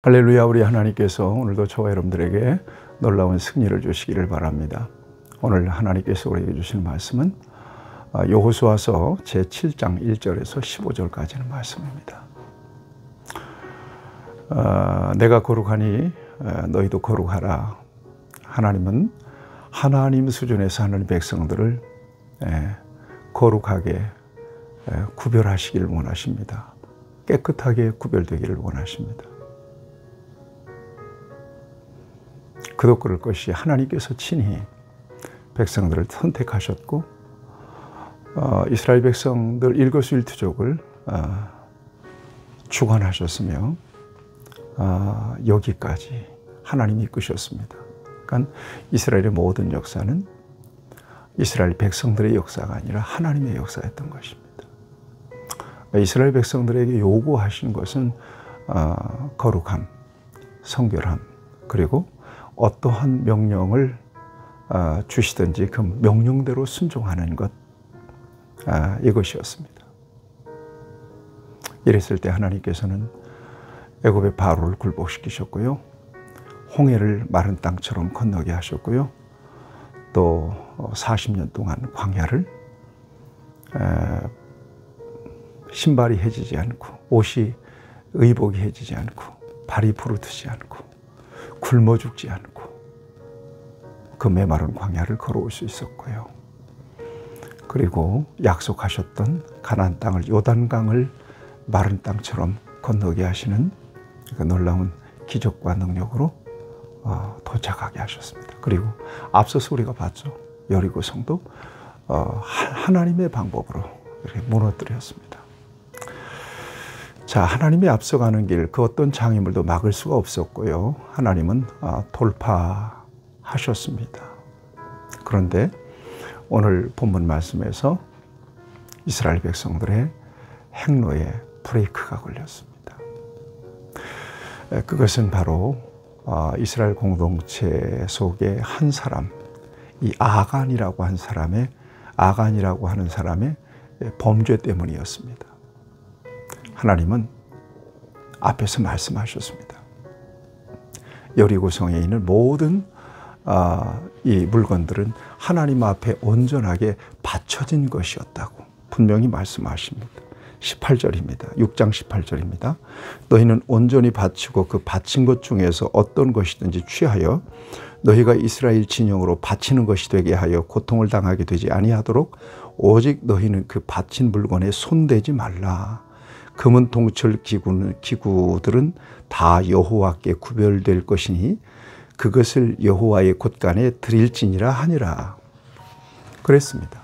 할렐루야. 우리 하나님께서 오늘도 저와 여러분들에게 놀라운 승리를 주시기를 바랍니다. 오늘 하나님께서 우리에게 주시는 말씀은 여호수아서 제7장 1절에서 15절까지는 말씀입니다. 내가 거룩하니 너희도 거룩하라. 하나님은 하나님 수준에서 하나님 백성들을 거룩하게 구별하시기를 원하십니다. 깨끗하게 구별되기를 원하십니다. 그도 그럴 것이 하나님께서 친히 백성들을 선택하셨고 이스라엘 백성들 일거수일투족을 주관하셨으며 여기까지 하나님이 이끄셨습니다. 그러니까 이스라엘의 모든 역사는 이스라엘 백성들의 역사가 아니라 하나님의 역사였던 것입니다. 이스라엘 백성들에게 요구하신 것은 거룩함, 성결함, 그리고 어떠한 명령을 주시든지 그 명령대로 순종하는 것, 이것이었습니다. 이랬을 때 하나님께서는 애굽의 바로를 굴복시키셨고요, 홍해를 마른 땅처럼 건너게 하셨고요, 또 40년 동안 광야를 신발이 해지지 않고 옷이 의복이 해지지 않고 발이 부르트지 않고 굶어 죽지 않고 그 메마른 광야를 걸어올 수 있었고요. 그리고 약속하셨던 가나안 땅을, 요단강을 마른 땅처럼 건너게 하시는 그 놀라운 기적과 능력으로 도착하게 하셨습니다. 그리고 앞서서 우리가 봤죠. 여리고 성도 하나님의 방법으로 이렇게 무너뜨렸습니다. 자, 하나님이 앞서가는 길, 그 어떤 장애물도 막을 수가 없었고요. 하나님은 돌파하셨습니다. 그런데 오늘 본문 말씀에서 이스라엘 백성들의 행로에 브레이크가 걸렸습니다. 그것은 바로 이스라엘 공동체 속의 한 사람, 이 아간이라고 하는 사람의 범죄 때문이었습니다. 하나님은 앞에서 말씀하셨습니다. 여리고성에 있는 모든 이 물건들은 하나님 앞에 온전하게 바쳐진 것이었다고 분명히 말씀하십니다. 18절입니다. 6장 18절입니다. 너희는 온전히 바치고 그 바친 것 중에서 어떤 것이든지 취하여 너희가 이스라엘 진영으로 바치는 것이 되게 하여 고통을 당하게 되지 아니하도록 오직 너희는 그 바친 물건에 손대지 말라. 금은 동철 기구들은 다 여호와께 구별될 것이니 그것을 여호와의 곳간에 드릴지니라 하니라. 그랬습니다.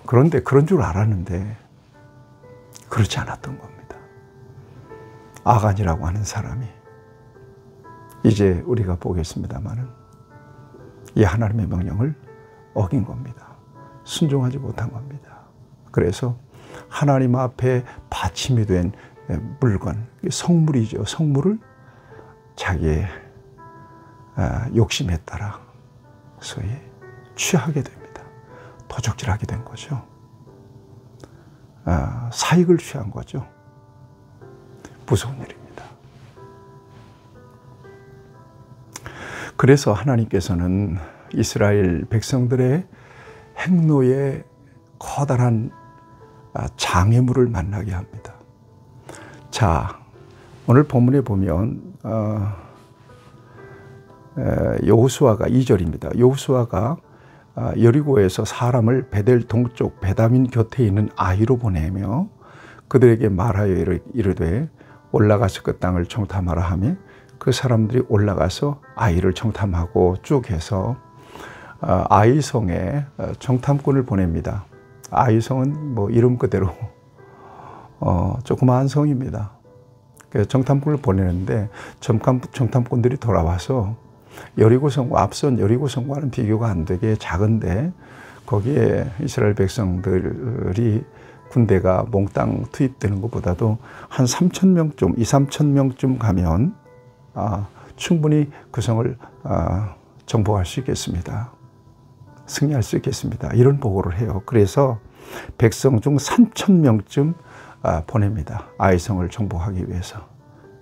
그런데 그런 줄 알았는데 그렇지 않았던 겁니다. 아간이라고 하는 사람이 이제 우리가 보겠습니다마는 이 하나님의 명령을 어긴 겁니다. 순종하지 못한 겁니다. 그래서 하나님 앞에 받침이 된 물건, 성물이죠. 성물을 자기의 욕심에 따라 소위 취하게 됩니다. 도적질하게 된 거죠. 사익을 취한 거죠. 무서운 일입니다. 그래서 하나님께서는 이스라엘 백성들의 행로에 커다란 장애물을 만나게 합니다. 자, 오늘 본문에 보면 여호수아가 2절입니다. 여호수아가 여리고에서 사람을 베델 동쪽 베다민 곁에 있는 아이로 보내며 그들에게 말하여 이르되 올라가서 그 땅을 정탐하라 하며 그 사람들이 올라가서 아이를 정탐하고 쭉 해서 아이성에 정탐꾼을 보냅니다. 아이성은 뭐 이름 그대로 조그마한 성입니다. 정탐꾼을 보내는데 정탐꾼들이 돌아와서 여리고성과 앞선 여리고성과는 비교가 안 되게 작은데 거기에 이스라엘 백성들이 군대가 몽땅 투입되는 것보다도 한 3,000명쯤, 2,3,000명쯤 가면 충분히 그 성을 정복할 수 있겠습니다. 승리할 수 있겠습니다. 이런 보고를 해요. 그래서 백성 중 3,000명쯤 보냅니다. 아이성을 정복하기 위해서.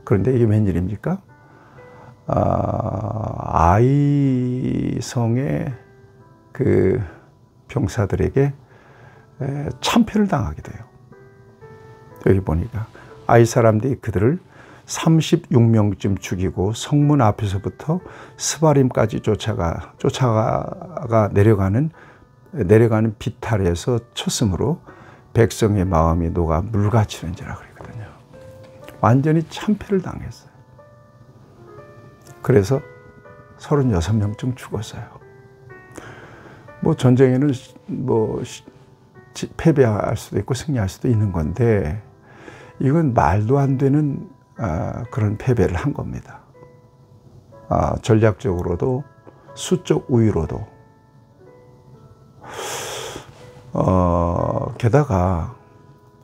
그런데 이게 웬일입니까? 아이성의 그 병사들에게 참패를 당하게 돼요. 여기 보니까 아이 사람들이 그들을 36명쯤 죽이고 성문 앞에서부터 스바림까지 쫓아가 내려가는 비탈에서 쳤으므로 백성의 마음이 녹아 물같이는지라 그랬거든요. 완전히 참패를 당했어요. 그래서 36명쯤 죽었어요. 뭐 전쟁에는 뭐 패배할 수도 있고 승리할 수도 있는 건데 이건 말도 안 되는 그런 패배를 한 겁니다. 전략적으로도 수적 우위로도 게다가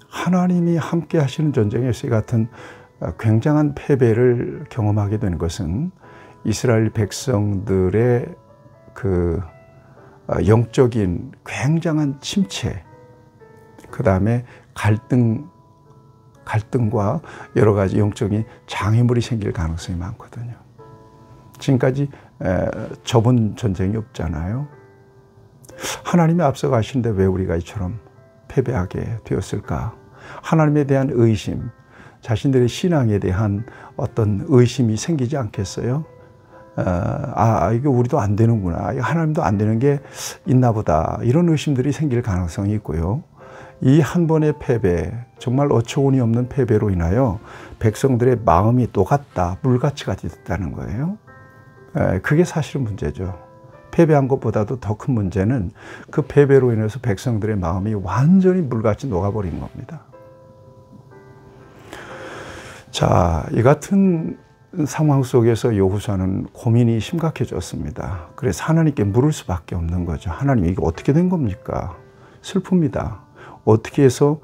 하나님이 함께 하시는 전쟁에서 이 같은 굉장한 패배를 경험하게 된 것은 이스라엘 백성들의 그 영적인 굉장한 침체, 그 다음에 갈등과 여러 가지 영적인 장애물이 생길 가능성이 많거든요. 지금까지 접은 전쟁이 없잖아요. 하나님이 앞서 가시는데 왜 우리가 이처럼 패배하게 되었을까? 하나님에 대한 의심, 자신들의 신앙에 대한 어떤 의심이 생기지 않겠어요? 이게 우리도 안 되는구나. 하나님도 안 되는 게 있나 보다. 이런 의심들이 생길 가능성이 있고요. 이 한 번의 패배, 정말 어처구니 없는 패배로 인하여 백성들의 마음이 녹았다, 물같이 됐다는 거예요. 그게 사실은 문제죠. 패배한 것보다도 더 큰 문제는 그 패배로 인해서 백성들의 마음이 완전히 물같이 녹아버린 겁니다. 자, 이 같은 상황 속에서 여호수아는 고민이 심각해졌습니다. 그래서 하나님께 물을 수밖에 없는 거죠. 하나님, 이게 어떻게 된 겁니까? 슬픕니다. 어떻게 해서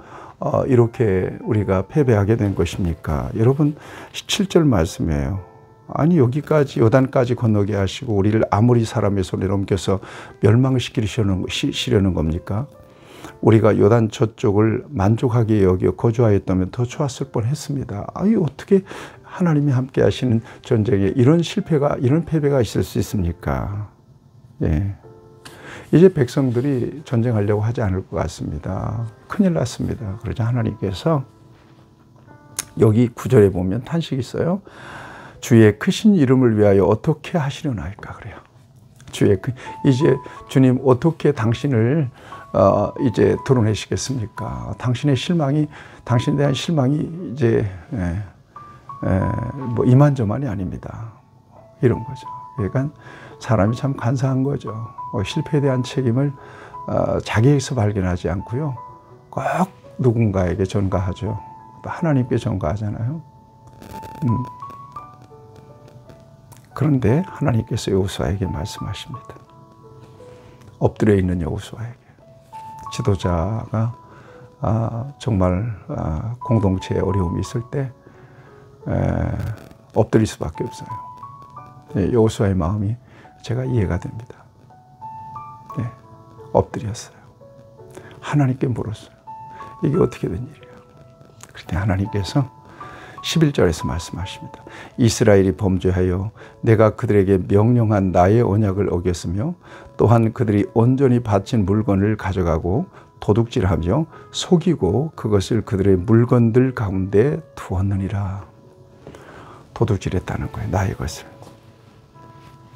이렇게 우리가 패배하게 된 것입니까? 여러분, 17절 말씀이에요. 아니, 여기까지 요단까지 건너게 하시고 우리를 아모리 사람의 손에 넘겨서 멸망시키려는 겁니까? 우리가 요단 저쪽을 만족하게 여겨 거주하였다면 더 좋았을 뻔했습니다. 어떻게 하나님이 함께 하시는 전쟁에 이런 패배가 있을 수 있습니까? 예. 이제 백성들이 전쟁하려고 하지 않을 것 같습니다. 큰일 났습니다. 그러자 하나님께서 여기 9절에 보면 탄식이 있어요. 주의 크신 이름을 위하여 어떻게 하시려나이까 그래요. 이제 주님 어떻게 당신을 이제 드러내시겠습니까? 당신에 대한 실망이 이제 뭐 이만저만이 아닙니다. 이런 거죠. 그러니까 사람이 참 간사한 거죠. 실패에 대한 책임을 자기에게서 발견하지 않고요. 꼭 누군가에게 전가하죠. 하나님께 전가하잖아요. 그런데 하나님께서 여호수아에게 말씀하십니다. 엎드려 있는 여호수아에게. 지도자가 정말 공동체에 어려움이 있을 때 엎드릴 수밖에 없어요. 여호수아의 마음이 제가 이해가 됩니다. 네, 엎드렸어요. 하나님께 물었어요. 이게 어떻게 된 일이에요? 그때 하나님께서 11절에서 말씀하십니다. 이스라엘이 범죄하여 내가 그들에게 명령한 나의 언약을 어겼으며 또한 그들이 온전히 바친 물건을 가져가고 도둑질하며 속이고 그것을 그들의 물건들 가운데 두었느니라. 도둑질했다는 거예요. 나의 것을.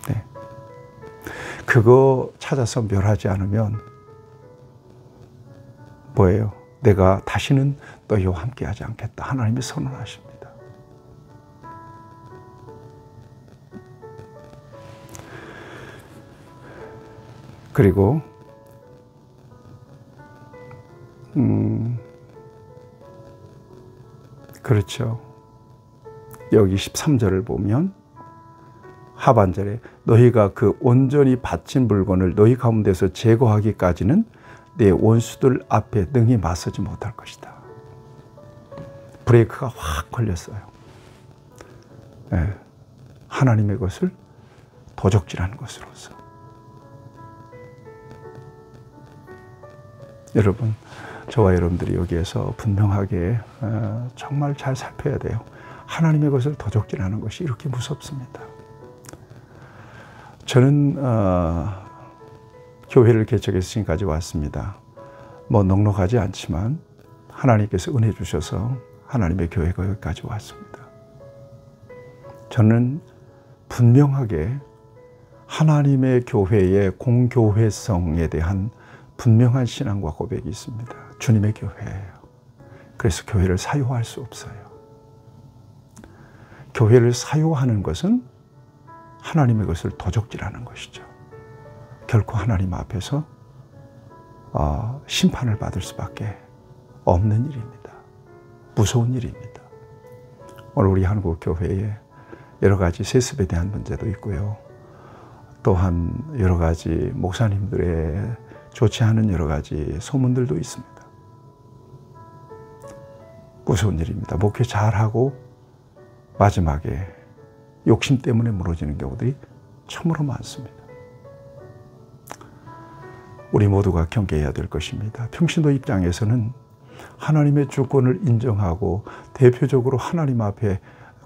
네. 그거 찾아서 멸하지 않으면 뭐예요? 내가 다시는 너희와 함께하지 않겠다. 하나님이 선언하십니다. 그리고 그렇죠. 여기 13절을 보면 하반절에 너희가 그 온전히 바친 물건을 너희 가운데서 제거하기까지는 내 원수들 앞에 능히 맞서지 못할 것이다. 브레이크가 확 걸렸어요. 네. 하나님의 것을 도적질하는 것으로서. 여러분, 저와 여러분들이 여기에서 분명하게 정말 잘 살펴야 돼요. 하나님의 것을 도적질하는 것이 이렇게 무섭습니다. 저는 교회를 개척해서 지금까지 왔습니다. 뭐 넉넉하지 않지만 하나님께서 은혜 주셔서 하나님의 교회가 여기까지 왔습니다. 저는 분명하게 하나님의 교회의 공교회성에 대한 분명한 신앙과 고백이 있습니다. 주님의 교회예요. 그래서 교회를 사유할 수 없어요. 교회를 사유하는 것은 하나님의 것을 도적질하는 것이죠. 결코 하나님 앞에서 심판을 받을 수밖에 없는 일입니다. 무서운 일입니다. 오늘 우리 한국 교회에 여러 가지 세습에 대한 문제도 있고요. 또한 여러 가지 목사님들의 좋지 않은 여러 가지 소문들도 있습니다. 무서운 일입니다. 목회 잘하고 마지막에 욕심 때문에 무너지는 경우들이 참으로 많습니다. 우리 모두가 경계해야 될 것입니다. 평신도 입장에서는 하나님의 주권을 인정하고 대표적으로 하나님 앞에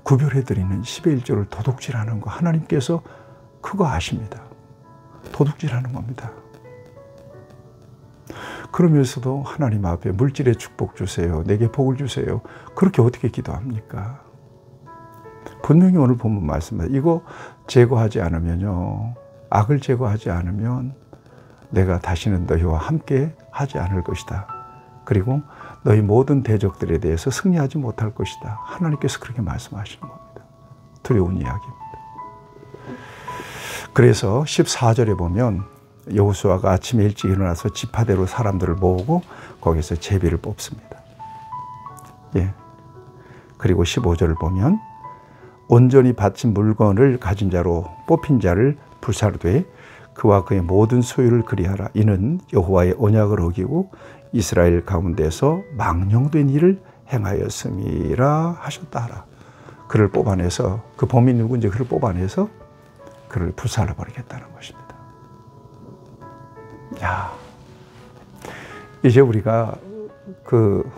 구별해드리는 10의 1조를 도둑질하는 거 하나님께서 그거 아십니다. 도둑질하는 겁니다. 그러면서도 하나님 앞에 물질의 축복 주세요. 내게 복을 주세요. 그렇게 어떻게 기도합니까? 분명히 오늘 본문 말씀입니다. 이거 제거하지 않으면요. 악을 제거하지 않으면 내가 다시는 너희와 함께 하지 않을 것이다. 그리고 너희 모든 대적들에 대해서 승리하지 못할 것이다. 하나님께서 그렇게 말씀하시는 겁니다. 두려운 이야기입니다. 그래서 14절에 보면 여호수아가 아침에 일찍 일어나서 지파대로 사람들을 모으고 거기서 제비를 뽑습니다. 예. 그리고 15절을 보면 온전히 바친 물건을 가진 자로 뽑힌 자를 불사르되 그와 그의 모든 소유를 그리하라. 이는 여호와의 언약을 어기고 이스라엘 가운데서 망령된 일을 행하였음이라 하셨다 하라. 그를 뽑아내서 그 범인 누군지 그를 뽑아내서 그를 불살라 버리겠다는 것입니다. 야, 이제 우리가 그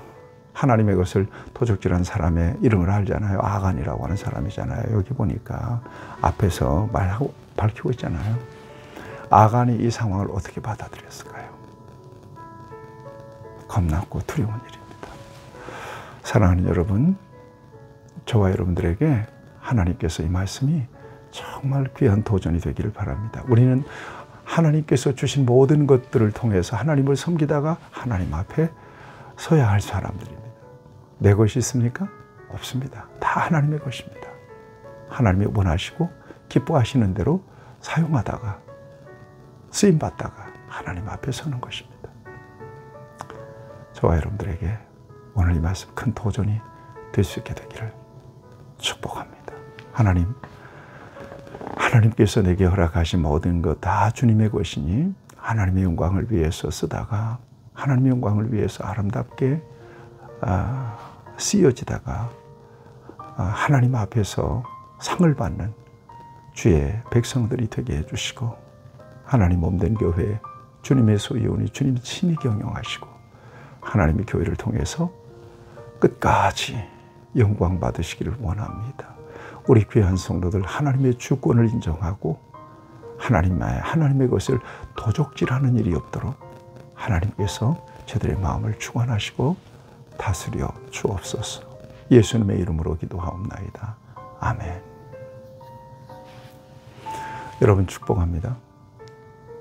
하나님의 것을 도적질한 사람의 이름을 알잖아요. 아간이라고 하는 사람이잖아요. 여기 보니까 앞에서 말하고 밝히고 있잖아요. 아간이 이 상황을 어떻게 받아들였을까요? 겁났고 두려운 일입니다. 사랑하는 여러분, 저와 여러분들에게 하나님께서 이 말씀이 정말 귀한 도전이 되기를 바랍니다. 우리는 하나님께서 주신 모든 것들을 통해서 하나님을 섬기다가 하나님 앞에 서야 할 사람들입니다. 내 것이 있습니까? 없습니다. 다 하나님의 것입니다. 하나님이 원하시고 기뻐하시는 대로 사용하다가 쓰임받다가 하나님 앞에 서는 것입니다. 저와 여러분들에게 오늘 이 말씀 큰 도전이 될 수 있게 되기를 축복합니다. 하나님께서 내게 허락하신 모든 것 다 주님의 것이니 하나님의 영광을 위해서 쓰다가 하나님의 영광을 위해서 아름답게 쓰여지다가 하나님 앞에서 상을 받는 주의 백성들이 되게 해주시고 하나님 몸된 교회 주님의 소유원이 주님이 친히 경영하시고 하나님의 교회를 통해서 끝까지 영광 받으시기를 원합니다. 우리 귀한 성도들 하나님의 주권을 인정하고 하나님의 것을 도적질하는 일이 없도록 하나님께서 저들의 마음을 주관하시고 다스려 주옵소서. 예수님의 이름으로 기도하옵나이다. 아멘. 여러분 축복합니다.